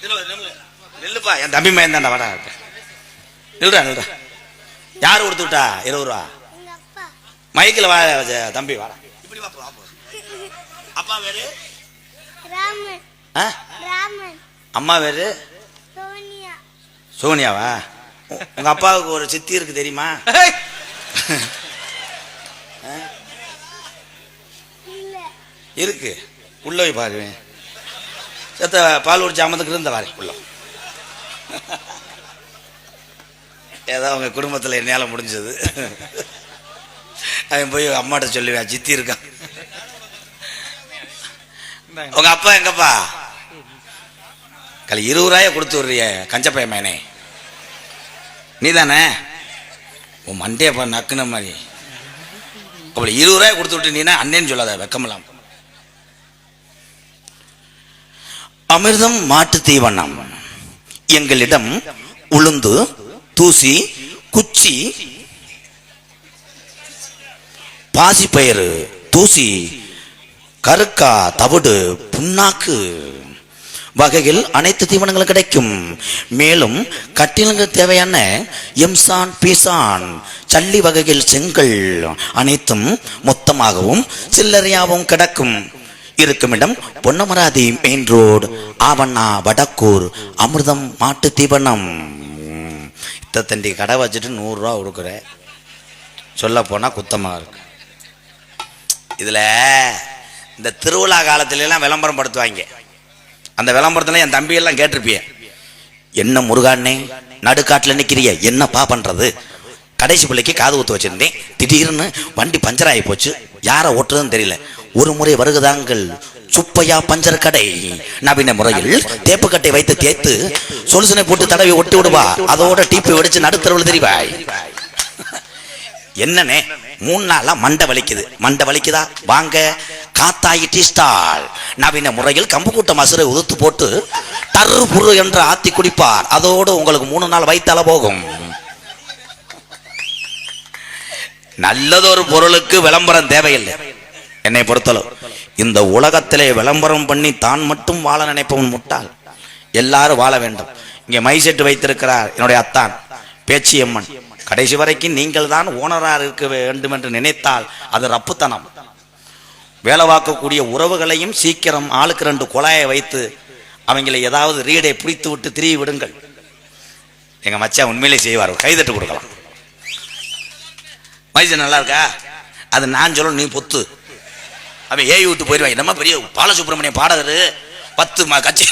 நெல்லுப்பா, என் தம்பி மயன் தான்டா, வாடா. நில்றா நில்றா. யாரு கொடுத்து விட்டா 20 ரூபா? மைக்கில் வா தம்பி, வாடா. இப்படி வா. அப்பா வேறு ராமன், அம்மா வேறு சோனியாவா? உங்க அப்பாவுக்கு ஒரு சித்தி இருக்கு தெரியுமா? இருக்கு, உள்ள போய் பாரு. செத்த பால் ஒரு ஜாமத்துக்கு இருந்த வாரு உள்ள. ஏதோ அவங்க குடும்பத்தில் என்னால முடிஞ்சது. அவன் போய் அம்மாட்ட சொல்லுவேன், சித்தி இருக்கான். உங்க அப்பா எங்கப்பா? 20 ரூபாய கொடுத்து விடுறிய கஞ்சப்பைய மேனே, நீ தானே? உன் மண்டையப்பா நக்குன மாதிரி. அப்படி 20 ரூபாய் கொடுத்து விட்டு நீனா அண்ணேன்னு சொல்லாத, வெக்கமெல்லாம். அமிர்தம் மாட்டு தீவனம். எங்களிடம் உளுந்து, தூசி, குச்சி, பாசிப்பயிறு, தூசி, கருக்கா, தவிடு, புண்ணாக்கு வகையில் அனைத்து தீவனங்களும் கிடைக்கும். மேலும் கட்டிலுக்கு தேவையான எம்சான், பீசான், சல்லி வகையில் செங்கல் அனைத்தும் மொத்தமாகவும் சில்லறையாகவும் கிடைக்கும். இருக்குமிடம் பொன்னமராதி மெயின் ரோடு, ஆவண்ணா, வடக்கூர். அமிர்தம் மாட்டு தீவனம். இத்தண்டி கடை வச்சுட்டு 100 ரூபா கொடுக்குற, சொல்ல போனா குத்தமா இருக்கு. இதுல இந்த திருவிழா காலத்துல எல்லாம் விளம்பரம் படுத்துவாங்க. அந்த விளம்பரத்துல என் தம்பி எல்லாம் கேட்டிருப்பிய, என்ன முருகானே நடுக்காட்டுல நிக்கிறிய, என்னப்பா பண்றது? கடைசி பிள்ளைக்கு காது ஊத்து வச்சிருந்தேன், திடீர்னு வண்டி பஞ்சர் ஆகி போச்சு, யார ஓட்டுறதுன்னு தெரியல. ஒரு முறை வருகுதாங்கள் சுப்பையா பஞ்சர் கடை. நவீன முறையில் தேப்பு கட்டை வைத்து தேய்த்து சொலுசனை போட்டு தடவி ஒட்டி விடுவா, அதோட டீப்பை வெடிச்சு நடுத்தரவுல தெரிவாய். என்னன்னே 3 நாளா மண்டை வலிக்குது. மண்டை வலிக்குதா? வாங்க காத்தாயி டீ ஸ்டால். நவீன முறையில் கம்பு கூட்ட மசுரை உதுத்து போட்டு தரு புரு என்று ஆத்தி குடிப்பார், அதோடு உங்களுக்கு 3 நாள் வயித்தால போகும். நல்லதொரு பொருளுக்கு விளம்பரம் தேவையில்லை. என்னை பொறுத்தளவு இந்த உலகத்திலே விளம்பரம் பண்ணி தான் மட்டும் வாழ நினைப்பவன் முட்டாள். எல்லாரும் வாழ வேண்டும். இங்கே மை செட்டு வைத்திருக்கிறார் என்னுடைய அத்தான் பேச்சியம்மன். கடைசி வரைக்கும் நீங்கள் தான் ஓனராக இருக்க வேண்டும் என்று நினைத்தால் அது ரப்புத்தனம். வேலை பார்க்கக்கூடிய உறவுகளையும் சீக்கிரம் ஆளுக்கு 2 குழாயை வைத்து அவங்களை ஏதாவது ரீடை பிடித்து விட்டு திரிவி விடுங்கள். எங்க மச்சான் உண்மையிலே செய்வார், கைதட்டு கொடுக்கலாம். மைசன் நல்லா இருக்கா? அது நான் சொல்லணும், நீ பொத்து. அவன் ஏய் விட்டு போயிடுவாங்க. நம்ம பெரிய பாலசுப்ரமணியம் பாடகர் 10 கட்சி